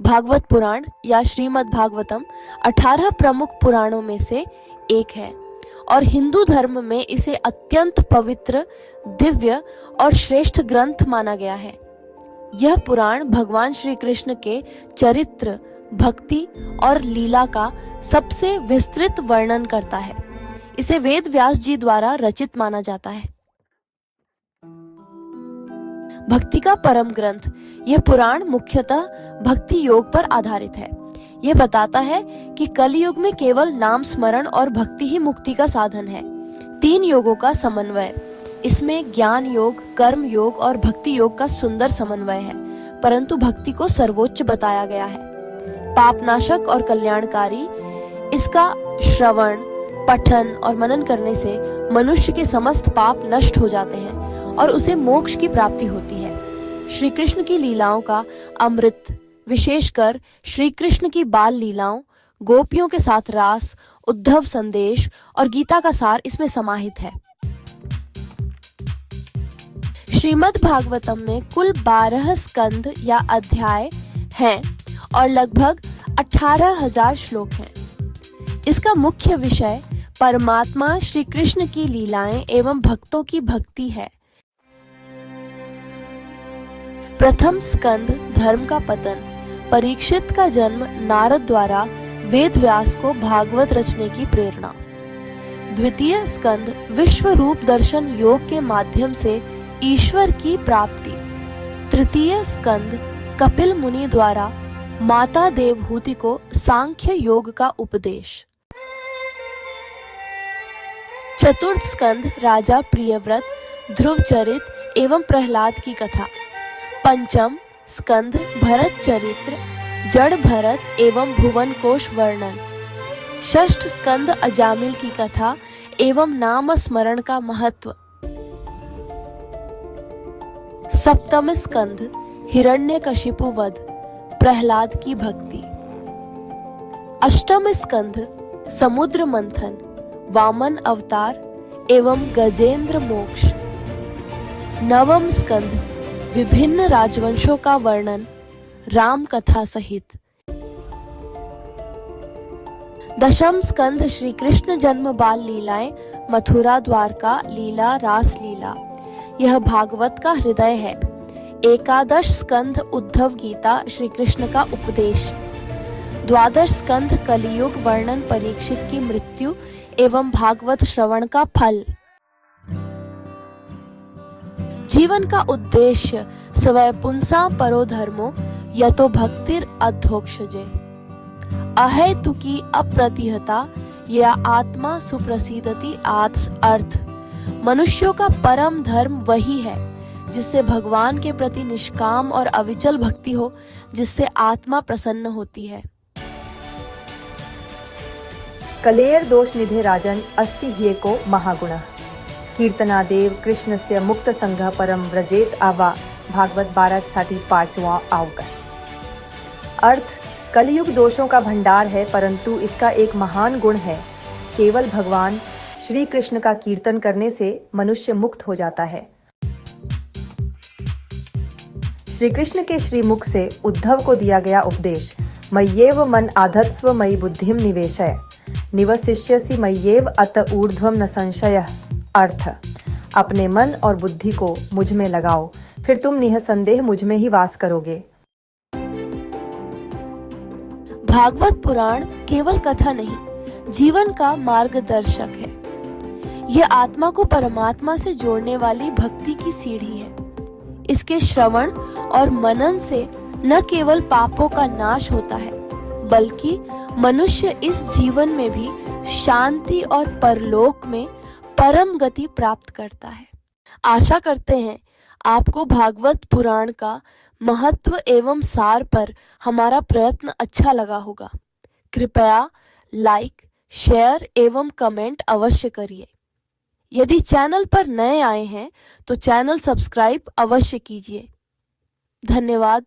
भागवत पुराण या श्रीमद् भागवतम 18 प्रमुख पुराणों में से एक है और हिंदू धर्म में इसे अत्यंत पवित्र, दिव्य और श्रेष्ठ ग्रंथ माना गया है। यह पुराण भगवान श्री कृष्ण के चरित्र, भक्ति और लीला का सबसे विस्तृत वर्णन करता है। इसे वेद व्यास जी द्वारा रचित माना जाता है। भक्ति का परम ग्रंथ। यह पुराण मुख्यतः भक्ति योग पर आधारित है। यह बताता है कि कलयुग में केवल नाम स्मरण और भक्ति ही मुक्ति का साधन है। 3 योगों का समन्वय। इसमें ज्ञान योग, कर्म योग और भक्ति योग का सुंदर समन्वय है, परंतु भक्ति को सर्वोच्च बताया गया है। पापनाशक और कल्याणकारी। इसका श्रवण, पठन और मनन करने से मनुष्य के समस्त पाप नष्ट हो जाते हैं और उसे मोक्ष की प्राप्ति होती है। श्री कृष्ण की लीलाओं का अमृत, विशेषकर श्री कृष्ण की बाल लीलाओं, गोपियों के साथ रास, उद्धव संदेश और गीता का सार इसमें समाहित है। श्रीमद् भागवतम में कुल 12 स्कंद या अध्याय हैं और लगभग 18,000 श्लोक हैं। इसका मुख्य विषय परमात्मा श्री कृष्ण की लीलाएं एवं भक्तों की भक्ति है। प्रथम स्कंद धर्म का पतन। परीक्षित का जन्म नारद द्वारा वेद व्यास को भागवत रचने की प्रेरणा। द्वितीय स्कंद विश्व रूप दर्शन योग के माध्यम से ईश्वर की प्राप्ति। तृतीय स्कंद कपिल मुनि द्वारा माता देवहूति को सांख्य योग का उपदेश। चतुर्थ स्कंद राजा प्रियव्रत, ध्रुव चरित एवं प्रहलाद की कथा। पंचम स्कंद भरत चरित्र, जड़ भरत एवं भुवन कोश वर्णन। षष्ठ स्कंद अजामिल की कथा एवं नाम स्मरण का महत्व। सप्तम स्कंद हिरण्यकशिपु वध, प्रहलाद की भक्ति। अष्टम स्कंद समुद्र मंथन, वामन अवतार एवं गजेंद्र मोक्ष। नवम स्कंद विभिन्न राजवंशों का वर्णन, राम कथा सहित। दशम स्कंद श्री कृष्ण जन्म बाल लीलाएं, मथुरा द्वारका लीला, रास लीला। यह भागवत का हृदय है। एकादश स्कंद उद्धव गीता, श्री कृष्ण का उपदेश। द्वादश स्कंद कलियुग वर्णन, परीक्षित की मृत्यु एवं भागवत श्रवण का फल। जीवन का उद्देश्य स्वय पुंसा परो धर्मो यतो भक्तिर अधोक्षजे। अहेतुकी अप्रतिहता या आत्मा सुप्रसिद्धति आत्स अर्थ। मनुष्यों का परम धर्म वही है जिससे भगवान के प्रति निष्काम और अविचल भक्ति हो, जिससे आत्मा प्रसन्न होती है। कलेर दोष निधे राजन अस्ति ह्येको महागुणः। कीर्तनादेव कृष्णस्य मुक्त संघ परम व्रजेत आवा। भागवत 12 साठी 5वां अवकरण। अर्थ, कलियुग दोषों का भंडार है, परंतु इसका एक महान गुण है। केवल भगवान श्री कृष्ण का कीर्तन करने से मनुष्य मुक्त हो जाता है। श्री कृष्ण के श्रीमुख से उद्धव को दिया गया उपदेश, मय्येव मन आधत्स्व मयि बुद्धिम निवेशय, निवसिष्यसि मय्येव अत ऊर्ध्वम न संशयः। अर्थ, अपने मन और बुद्धि को मुझ में लगाओ, फिर तुम निःसंदेह मुझ में ही वास करोगे। भागवत पुराण केवल कथा नहीं, जीवन का मार्गदर्शक है। यह आत्मा को परमात्मा से जोड़ने वाली भक्ति की सीढ़ी है। इसके श्रवण और मनन से न केवल पापों का नाश होता है, बल्कि मनुष्य इस जीवन में भी शांति और परलोक में परम गति प्राप्त करता है। आशा करते हैं आपको भागवत पुराण का महत्व एवं सार पर हमारा प्रयत्न अच्छा लगा होगा। कृपया लाइक, शेयर एवं कमेंट अवश्य करिए। यदि चैनल पर नए आए हैं तो चैनल सब्सक्राइब अवश्य कीजिए। धन्यवाद।